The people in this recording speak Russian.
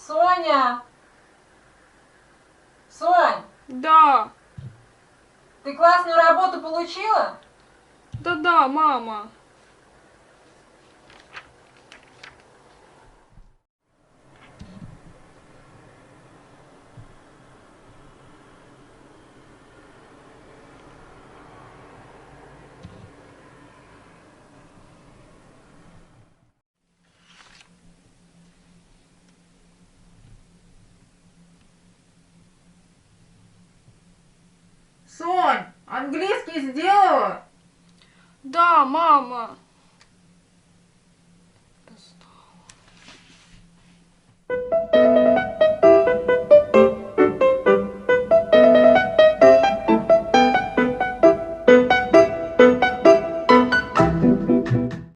Соня! Сонь! Да. Ты классную работу получила? Да-да, мама. Сонь, английский сделала? Да, мама.